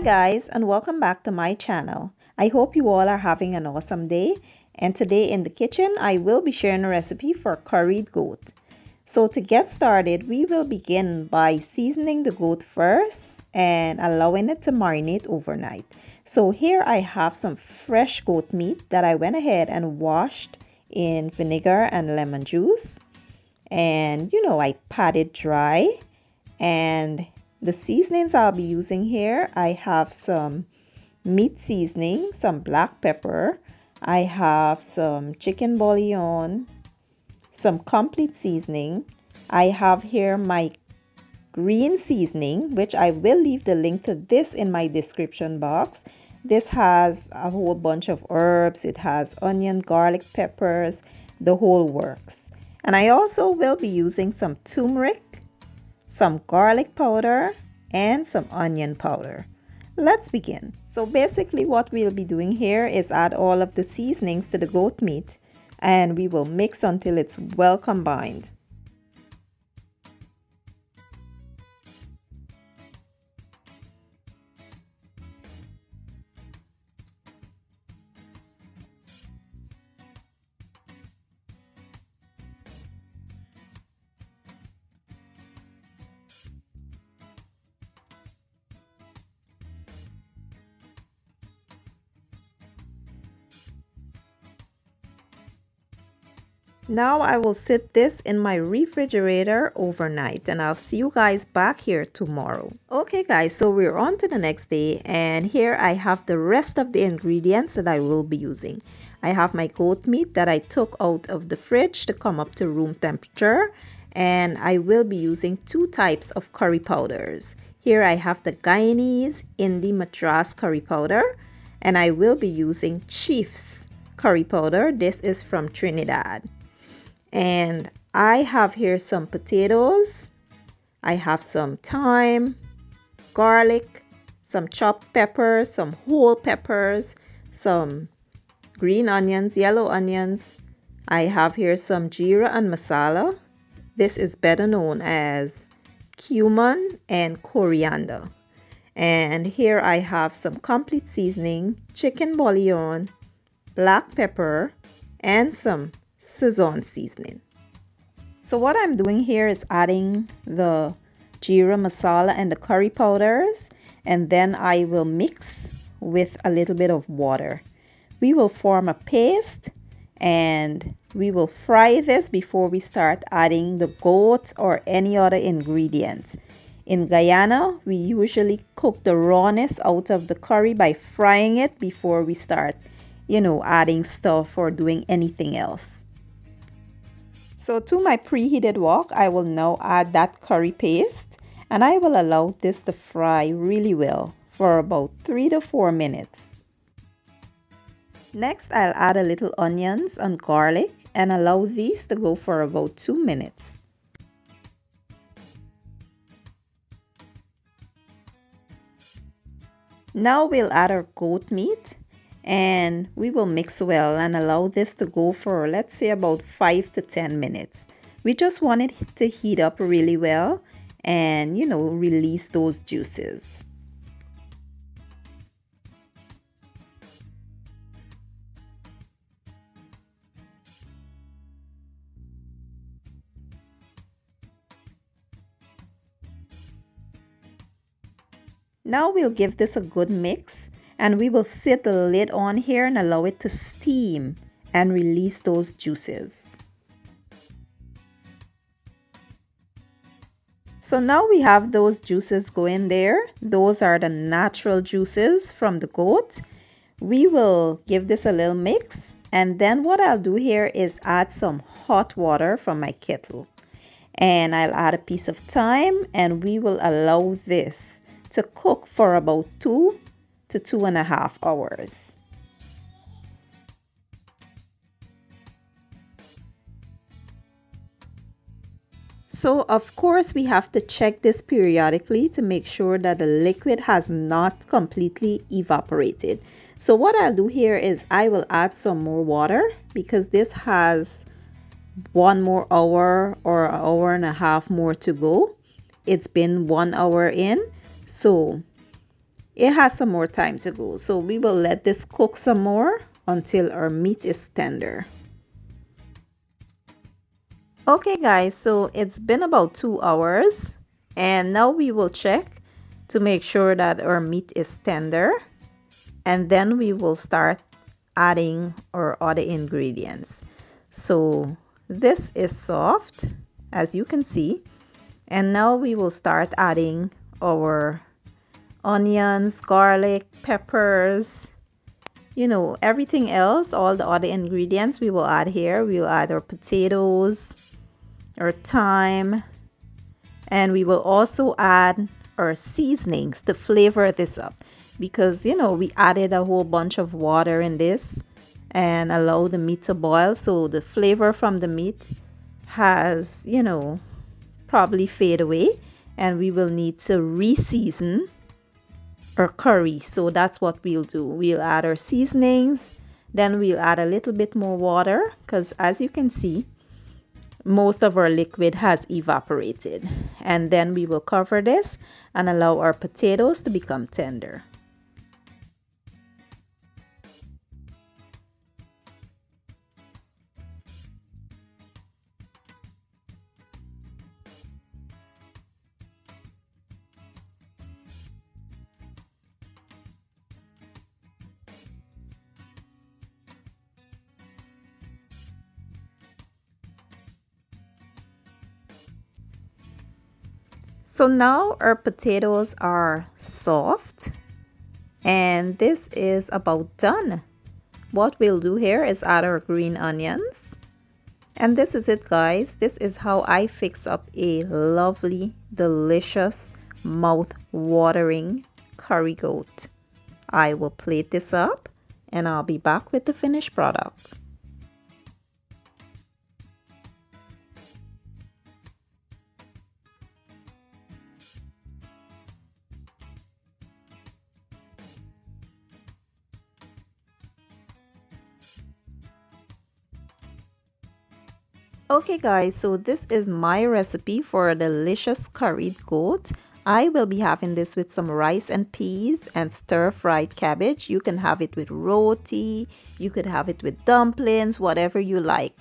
guys, and welcome back to my channel. I hope you all are having an awesome day, and today in the kitchen I will be sharing a recipe for curried goat. So to get started, we will begin by seasoning the goat first and allowing it to marinate overnight. So here I have some fresh goat meat that I went ahead and washed in vinegar and lemon juice, and I patted dry. And the seasonings I'll be using here, I have some meat seasoning, some black pepper, I have some chicken bouillon, some complete seasoning. I have here my green seasoning, which I will leave the link to this in my description box. This has a whole bunch of herbs. It has onion, garlic, peppers, the whole works. And I also will be using some turmeric, some garlic powder, and some onion powder. Let's begin. So basically what we'll be doing here is add all of the seasonings to the goat meat, and we will mix until it's well combined. Now I will sit this in my refrigerator overnight, and I'll see you guys back here tomorrow. Okay guys, so we're on to the next day, and here I have the rest of the ingredients that I will be using. I have my goat meat that I took out of the fridge to come up to room temperature, and I will be using two types of curry powders. Here I have the Guyanese Indie Madras curry powder, and I will be using Chief's curry powder. This is from Trinidad. And I have here some potatoes, I have some thyme, garlic, some chopped peppers, some whole peppers, some green onions, yellow onions. I have here some geera and massala. This is better known as cumin and coriander. And here I have some complete seasoning, chicken bouillon, black pepper, and some sazon seasoning. So what I'm doing here is adding the geera masala and the curry powders, and then I will mix with a little bit of water. We will form a paste, and we will fry this before we start adding the goat or any other ingredients. In Guyana, we usually cook the rawness out of the curry by frying it before we start, adding stuff or doing anything else. So to my preheated wok, I will now add that curry paste, and I will allow this to fry really well for about 3 to 4 minutes. Next, I'll add a little onions and garlic and allow these to go for about 2 minutes. Now we'll add our goat meat, and we will mix well and allow this to go for, let's say, about 5 to 10 minutes. We just want it to heat up really well and release those juices. Now we'll give this a good mix, and we will set the lid on here and allow it to steam and release those juices. So now we have those juices going there. Those are the natural juices from the goat. We will give this a little mix, and then what I'll do here is add some hot water from my kettle. And I'll add a piece of thyme, and we will allow this to cook for about 2 to 2.5 hours. So of course we have to check this periodically to make sure that the liquid has not completely evaporated. So what I'll do here is I will add some more water, because this has 1 more hour or an hour and a half more to go. It's been 1 hour in, so it has some more time to go. So we will let this cook some more until our meat is tender. Okay guys, so it's been about 2 hours and now we will check to make sure that our meat is tender, and then we will start adding our other ingredients. So this is soft, as you can see, and now we will start adding our onions, garlic, peppers, you know, everything else, all the other ingredients we will add here. We will add our potatoes, our thyme, and we will also add our seasonings to flavor this up, because you know we added a whole bunch of water in this and allow the meat to boil, so the flavor from the meat has, you know, probably fade away, and we will need to re-season our curry. So that's what we'll do. We'll add our seasonings, then we'll add a little bit more water, because as you can see, most of our liquid has evaporated, and then we will cover this and allow our potatoes to become tender. So now our potatoes are soft and this is about done. What we'll do here is add our green onions. And this is it guys. This is how I fix up a lovely, delicious, mouth-watering curry goat. I will plate this up and I'll be back with the finished product. Okay guys, so this is my recipe for a delicious curried goat. I will be having this with some rice and peas and stir-fried cabbage. You can have it with roti, you could have it with dumplings, whatever you like.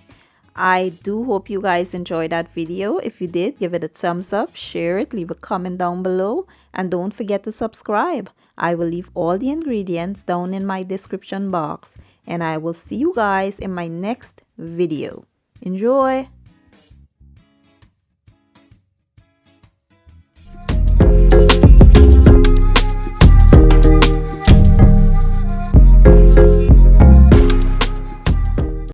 I do hope you guys enjoyed that video. If you did, give it a thumbs up, share it, leave a comment down below, and don't forget to subscribe. I will leave all the ingredients down in my description box, and I will see you guys in my next video. Enjoy!